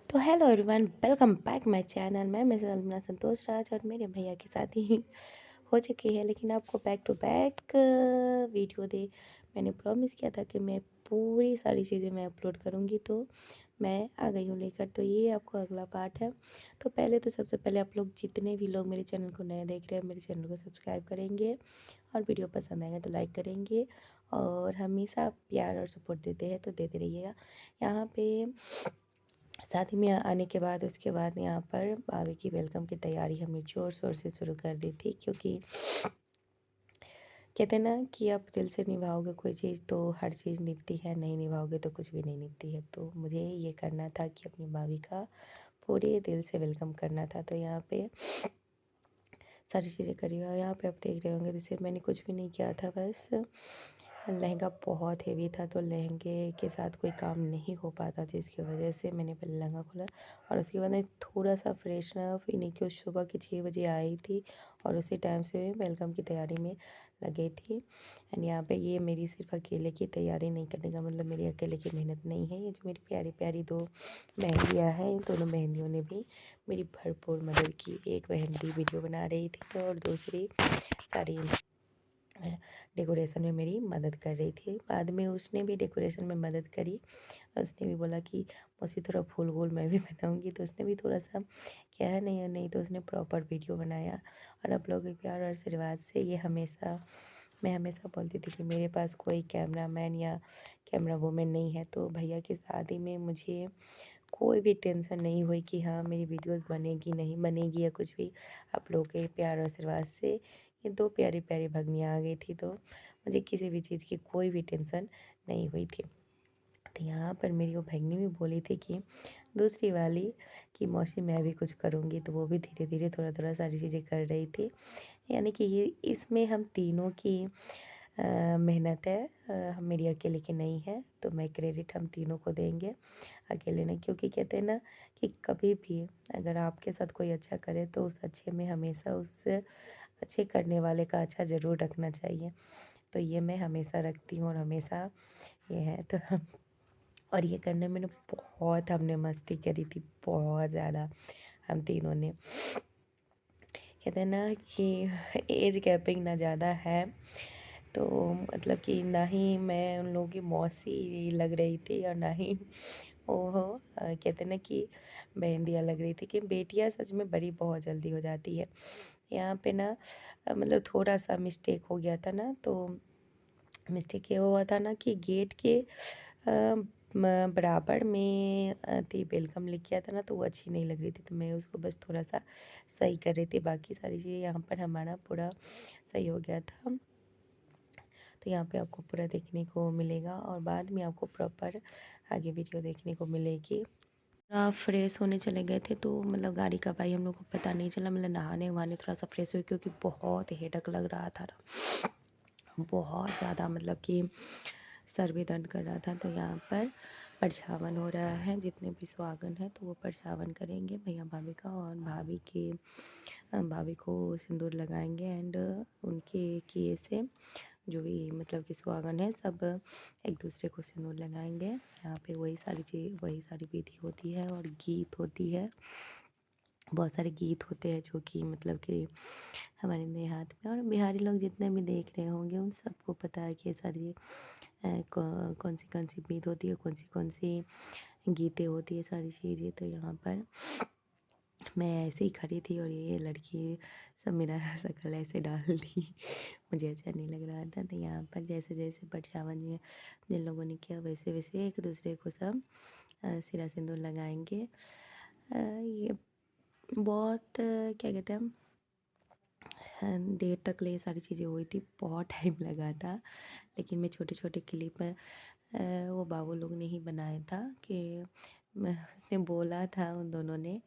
तो hello everyone, welcome back my channel. मैं Mrs अलमना संतोष राज और मेरे भैया की शादी हो चुकी है, लेकिन आपको बैक टू बैक वीडियो दे। मैंने प्रॉमिस किया था कि मैं पूरी सारी चीज़ें मैं अपलोड करूँगी, तो मैं आ गई हूँ लेकर। तो ये आपको अगला पार्ट है। तो पहले तो सबसे पहले आप लोग जितने भी लोग मेरे चैनल को नए देख रहे हैं, मेरे चैनल को सब्सक्राइब करेंगे और वीडियो पसंद आएगा तो लाइक करेंगे। और हमेशा प्यार और सपोर्ट देते हैं तो देते रहिएगा। यहाँ पे शादी में आने के बाद उसके बाद यहाँ पर भाभी की वेलकम की तैयारी हमने ज़ोर शोर से शुरू कर दी थी, क्योंकि कहते हैं ना कि आप दिल से निभाओगे कोई चीज़ तो हर चीज़ निभती है, नहीं निभाओगे तो कुछ भी नहीं निभती है। तो मुझे ये करना था कि अपनी भाभी का पूरे दिल से वेलकम करना था। तो यहाँ पे सारी चीज़ें करी और यहाँ पे आप देख रहे होंगे, जैसे मैंने कुछ भी नहीं किया था, बस लहंगा बहुत हेवी था तो लहंगे के साथ कोई काम नहीं हो पाता, जिसकी वजह से मैंने पहले लहंगा खोला और उसके बाद मैं थोड़ा सा फ्रेशन अप यानी कि सुबह के 6 बजे आई थी और उसी टाइम से वेलकम की तैयारी में लगी थी। एंड यहाँ पे ये मेरी सिर्फ अकेले की तैयारी नहीं करने का मतलब मेरी अकेले की मेहनत नहीं है। ये जो मेरी प्यारी प्यारी दो मेहंदियाँ हैं, इन दोनों मेहंदियों ने भी मेरी भरपूर मदद की। एक मेहंदी वीडियो बना रही थी तो और दूसरी साड़ी डेकोरेशन में मेरी मदद कर रही थी। बाद में उसने भी डेकोरेशन में मदद करी। उसने भी बोला कि मौसी थोड़ा फूल वूल मैं भी बनाऊंगी, तो उसने भी थोड़ा सा क्या है, नहीं नहीं तो उसने प्रॉपर वीडियो बनाया। और आप लोगों के प्यार और आशीर्वाद से ये मैं हमेशा बोलती थी कि मेरे पास कोई कैमरा मैन या कैमरा वूमेन नहीं है। तो भैया की शादी में मुझे कोई भी टेंशन नहीं हुई कि हाँ मेरी वीडियोस बनेगी नहीं बनेगी या कुछ भी। आप लोगों के प्यार और आशीर्वाद से ये दो प्यारी प्यारी भगनियाँ आ गई थी, तो मुझे किसी भी चीज़ की कोई भी टेंशन नहीं हुई थी। तो यहाँ पर मेरी वो भगनी भी बोली थी कि दूसरी वाली कि मौसी मैं भी कुछ करूँगी, तो वो भी धीरे धीरे थोड़ा थोड़ा सारी चीज़ें कर रही थी। यानी कि ये इसमें हम तीनों की मेहनत है, मेरी अकेले की नहीं है। तो मैं क्रेडिट हम तीनों को देंगे, अकेले नहीं। क्योंकि कहते हैं ना कि कभी भी अगर आपके साथ कोई अच्छा करे तो उस अच्छे में हमेशा उस अच्छे करने वाले का अच्छा ज़रूर रखना चाहिए। तो ये मैं हमेशा रखती हूँ और हमेशा ये है। तो हम और ये करने में ना बहुत हमने मस्ती करी थी, बहुत ज़्यादा हम तीनों ने। कहते हैं ना कि एज गैपिंग ना ज़्यादा है, तो मतलब कि ना ही मैं उन लोगों की मौसी लग रही थी और ना ही वो कहते हैं ना कि बहन लग रही थी। कि बेटियां सच में बड़ी बहुत जल्दी हो जाती है। यहाँ पे ना मतलब थोड़ा सा मिस्टेक हो गया था ना, तो मिस्टेक ये हुआ था ना कि गेट के बराबर में थी वेलकम लिख किया था ना, तो वो अच्छी नहीं लग रही थी। तो मैं उसको बस थोड़ा सा सही कर रही थी, बाकी सारी चीज़ें यहाँ पर हमारा पूरा सही हो गया था। तो यहाँ पे आपको पूरा देखने को मिलेगा और बाद में आपको प्रॉपर आगे वीडियो देखने को मिलेगी। फ्रेश होने चले गए थे, तो मतलब गाड़ी का भाई हम लोग को पता नहीं चला। मतलब नहाने वहाने थोड़ा सा फ्रेश हुए, क्योंकि बहुत हेडक लग रहा था ना, बहुत ज़्यादा, मतलब कि सर भी दर्द कर रहा था। तो यहाँ पर परछावन हो रहा है, जितने भी सुहागन है तो वो परछावन करेंगे भैया भाभी का, और भाभी को सिंदूर लगाएंगे। एंड उनके किए से जो भी मतलब कि सुहागन है सब एक दूसरे को सिंदूर लगाएंगे। यहाँ पे वही सारी विधि होती है और गीत होती है। बहुत सारे गीत होते हैं जो कि मतलब कि हमारे देहात में और बिहारी लोग जितने भी देख रहे होंगे उन सबको पता है कि ये सारी कौन सी बीत होती है, कौन सी गीतें होती है, सारी चीज़ें। तो यहाँ पर मैं ऐसे ही खड़ी थी और ये लड़की सब मेरा शक्ल ऐसे डाल दी। मुझे अच्छा नहीं लग रहा था। तो यहाँ पर जैसे जैसे परछावन में जिन लोगों ने किया वैसे वैसे एक दूसरे को सब सिरा सिंदूर लगाएंगे। ये बहुत क्या कहते हैं, देर तक ले सारी चीज़ें हुई थी, बहुत टाइम लगा था। लेकिन मैं छोटे छोटे क्लिप में वो बाबू लोग ने ही बनाया था कि उसने बोला था उन दोनों ने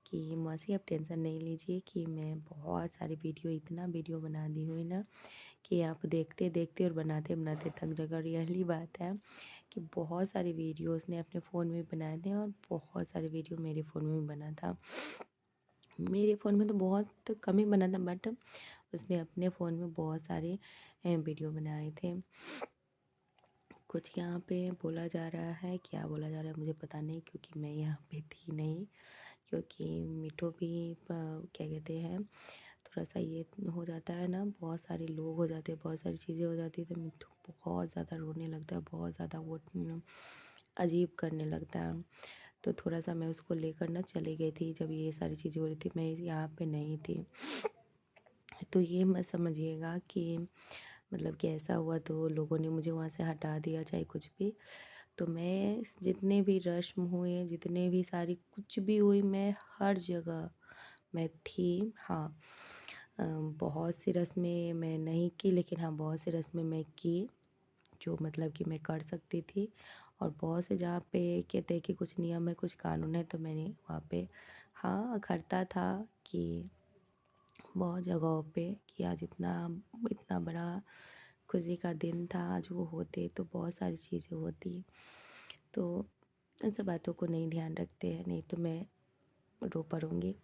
कि मौसी आप टेंशन नहीं लीजिए कि मैं बहुत सारी वीडियो इतना वीडियो बना दी हुई ना कि आप देखते देखते और बनाते बनाते थक जाएगा। और यही बात है कि बहुत सारी वीडियो उसने अपने फ़ोन में बनाए थे और बहुत सारे वीडियो मेरे फ़ोन में भी बना था। मेरे फ़ोन में तो बहुत कम ही बना था, बट उसने अपने फ़ोन में बहुत सारे वीडियो बनाए थे। कुछ यहाँ पे बोला जा रहा है, क्या बोला जा रहा है मुझे पता नहीं, क्योंकि मैं यहाँ पे थी नहीं। क्योंकि मिठू भी क्या कहते हैं, थोड़ा सा ये हो जाता है ना, बहुत सारे लोग हो जाते हैं, बहुत सारी चीज़ें हो जाती है, तो मिठू बहुत ज़्यादा रोने लगता है, बहुत ज़्यादा वो अजीब करने लगता है। तो थोड़ा सा मैं उसको लेकर ना चली गई थी, जब ये सारी चीज़ें हो रही थी, मैं यहाँ पे नहीं थी। तो ये मत समझिएगा कि मतलब कि ऐसा हुआ तो लोगों ने मुझे वहाँ से हटा दिया, चाहे कुछ भी। तो मैं जितने भी रस्म हुए, जितने भी सारी कुछ भी हुई, मैं हर जगह मैं थी। हाँ, बहुत सी रस्में मैं नहीं की, लेकिन हाँ बहुत सी रस्में मैं की, जो मतलब कि मैं कर सकती थी। और बहुत से जहाँ पे कहते हैं कि कुछ नियम है, कुछ कानून है, तो मैंने वहाँ पे हाँ करता था कि बहुत जगहों पे कि आज इतना बड़ा खुशी का दिन था, आज वो होते तो बहुत सारी चीज़ें होती। तो इन सब बातों को नहीं ध्यान रखते हैं, नहीं तो मैं रो पड़ूँगी।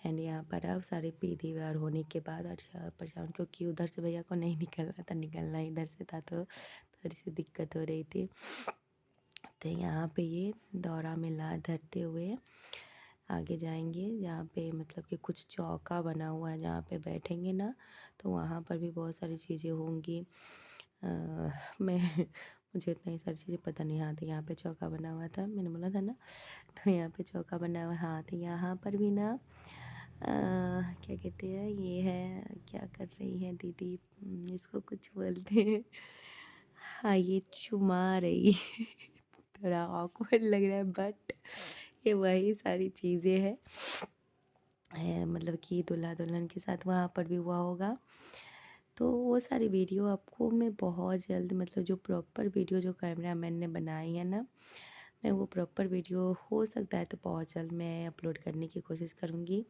एंड यहाँ पर अब सारे विधि व्यवहार होने के बाद अच्छा परेशान, क्योंकि उधर से भैया को नहीं निकलना था, निकलना इधर से था, तो थोड़ी सी दिक्कत हो रही थी। तो यहाँ पे ये दौरा में ला धरते हुए आगे जाएंगे, जहाँ पे मतलब कि कुछ चौका बना हुआ है, जहाँ पे बैठेंगे ना, तो वहाँ पर भी बहुत सारी चीज़ें होंगी। मैं मुझे उतना ही सारी चीज़ें पता नहीं। हाँ, तो यहाँ पे चौका बना हुआ था, मैंने बोला था ना, तो यहाँ पे चौका बना हुआ। हाँ, तो यहाँ पर भी ना क्या कहते हैं, ये है, क्या कर रही है दीदी, इसको कुछ बोलते हैं, हाँ ये चुमा रही है। थोड़ा ऑकवर्ड लग रहा है, बट ये वही सारी चीज़ें है मतलब कि दूल्हा दुल्हन के साथ वहाँ पर भी हुआ होगा। तो वो सारी वीडियो आपको मैं बहुत जल्द, मतलब जो प्रॉपर वीडियो जो कैमरा मैन ने बनाई है ना, मैं वो प्रॉपर वीडियो हो सकता है तो बहुत जल्द मैं अपलोड करने की कोशिश करूँगी।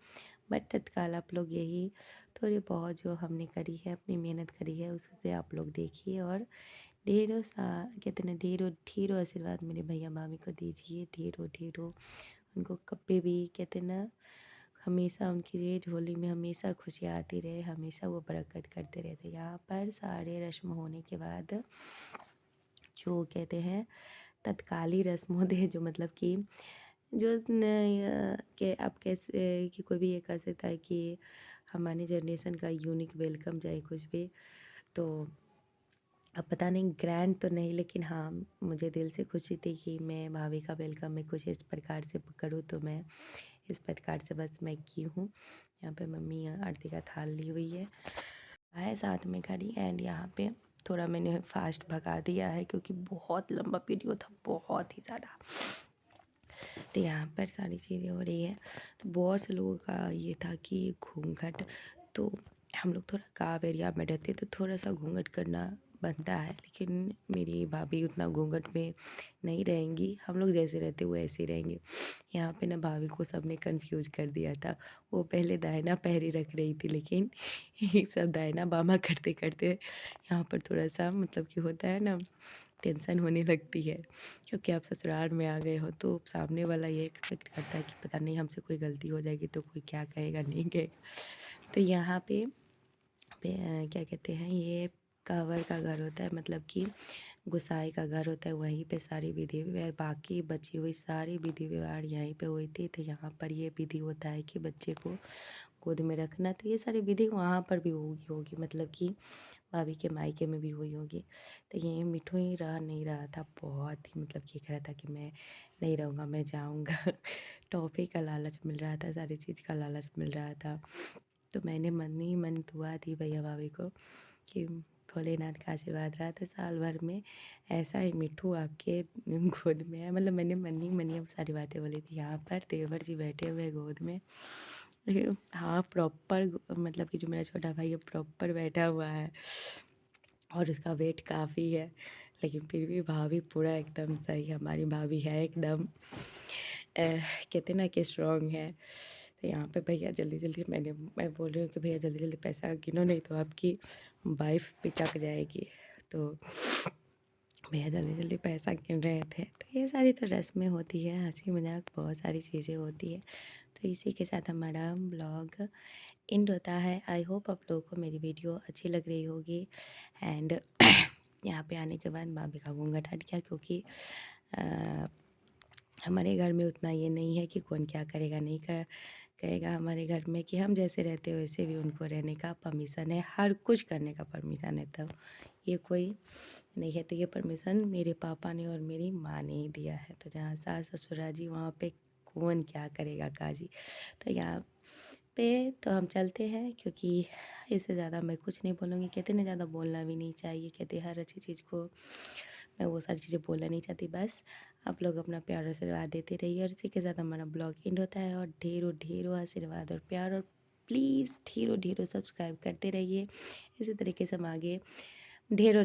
बट तत्काल आप लोग यही थोड़ी बहुत जो हमने करी है, अपनी मेहनत करी है, उससे आप लोग देखिए, और ढेरों सा कहते ना, ढेरों ढेरों आशीर्वाद मेरे भैया भाभी को दीजिए, ढेरों ढेरों। उनको कभी भी कहते ना, हमेशा उनकी ये झोली में हमेशा खुशियाँ आती रहे, हमेशा वो बरकत करते रहते। यहाँ पर सारे रस्म होने के बाद जो कहते हैं तत्काली रस्म होते हैं, जो मतलब कि जो के आप कैसे कि कोई भी ये कह सकता है कि हमारी जनरेशन का यूनिक वेलकम, चाहे कुछ भी। तो अब पता नहीं ग्रैंड तो नहीं, लेकिन हाँ मुझे दिल से खुशी थी कि मैं भाभी का वेलकम मैं कुछ इस प्रकार से करूँ, तो मैं इस प्रकार से बस मैं की हूँ। यहाँ पे मम्मी आरती का थाल ली हुई है साथ में खड़ी। एंड यहाँ पे थोड़ा मैंने फास्ट भगा दिया है, क्योंकि बहुत लंबा वीडियो था, बहुत ही ज़्यादा। तो यहाँ पर सारी चीज़ें हो रही है। तो बहुत से लोगों का ये था कि घूंघट, तो हम लोग थोड़ा गाँव एरिया में रहते, तो थोड़ा सा घूंघट करना बनता है, लेकिन मेरी भाभी उतना घूंघट में नहीं रहेंगी, हम लोग जैसे रहते वो ऐसे ही रहेंगे। यहाँ पे ना भाभी को सबने कंफ्यूज कर दिया था, वो पहले दाहिना पैर ही रख रही थी, लेकिन ये सब दाहिना बामा करते करते यहाँ पर थोड़ा सा मतलब कि होता है ना, टेंशन होने लगती है, क्योंकि आप ससुराल में आ गए हो, तो सामने वाला ये एक्सपेक्ट करता है कि पता नहीं हमसे कोई गलती हो जाएगी तो कोई क्या कहेगा, नहीं कहेगा। तो यहाँ पे क्या कहते हैं, ये कांवर का घर होता है, मतलब कि गुसाई का घर होता है, वहीं पे सारी विधि व्यवहार, बाकी बची हुई सारी विधि व्यवहार यहीं पे हुई थी। तो यहाँ पर ये विधि होता है कि बच्चे को गोद में रखना, तो ये सारी विधि वहाँ पर भी होगी, मतलब कि भाभी के मायके में भी हुई होगी। तो ये मिठू ही रह नहीं रहा था, बहुत ही मतलब कि कह रहा था कि मैं नहीं रहूँगा, मैं जाऊँगा। टॉफ़ी का लालच मिल रहा था, सारी चीज़ का लालच मिल रहा था। तो मैंने मन ही मन दुआ दी भैया भाभी को कि भोलेनाथ का आशीर्वाद रहा तो साल भर में ऐसा ही मिठू आपके गोद में है। मतलब मैंने मन ही मन ही अब सारी बातें बोली थी। यहाँ पर देवर जी बैठे हुए गोद में, हाँ प्रॉपर, मतलब कि जो मेरा छोटा भाई है प्रॉपर बैठा हुआ है, और उसका वेट काफ़ी है, लेकिन फिर भी भाभी पूरा एकदम सही, हमारी भाभी है एकदम कहते ना कि स्ट्रॉन्ग है। तो यहाँ पे भैया जल्दी जल्दी मैं बोल रही हूँ कि भैया जल्दी जल्दी पैसा गिनो, नहीं तो आपकी वाइफ पिचक जाएगी। तो भैया जल्दी जल्दी पैसा गिन रहे थे। तो ये सारी तो रस्में होती है, हंसी मजाक बहुत सारी चीज़ें होती है। तो इसी के साथ हमारा ब्लॉग एंड होता है। आई होप आप लोगों को मेरी वीडियो अच्छी लग रही होगी। एंड यहाँ पे आने के बाद भाभी का घूंघट हट गया, क्योंकि हमारे घर में उतना ये नहीं है कि कौन क्या करेगा नहीं करेगा। हमारे घर में कि हम जैसे रहते हैं वैसे भी उनको रहने का परमिशन है, हर कुछ करने का परमिशन है। तब ये कोई नहीं है, तो ये परमिशन मेरे पापा ने और मेरी माँ ने ही दिया है। तो जहाँ सास ससुरा जी वहाँ पे कौन क्या करेगा काजी। तो यहाँ पे तो हम चलते हैं, क्योंकि इससे ज़्यादा मैं कुछ नहीं बोलूँगी। कहते ना ज़्यादा बोलना भी नहीं चाहिए, कहते हर अच्छी चीज़ को मैं वो सारी चीज़ें बोलना नहीं चाहती। बस आप लोग अपना प्यार और आशीर्वाद देते रहिए, और इसी के साथ हमारा ब्लॉग एंड होता है। और ढेरों ढेरों आशीर्वाद और प्यार, और प्लीज़ ढेरों ढेरों सब्सक्राइब करते रहिए। इसी तरीके से हम आगे ढेरों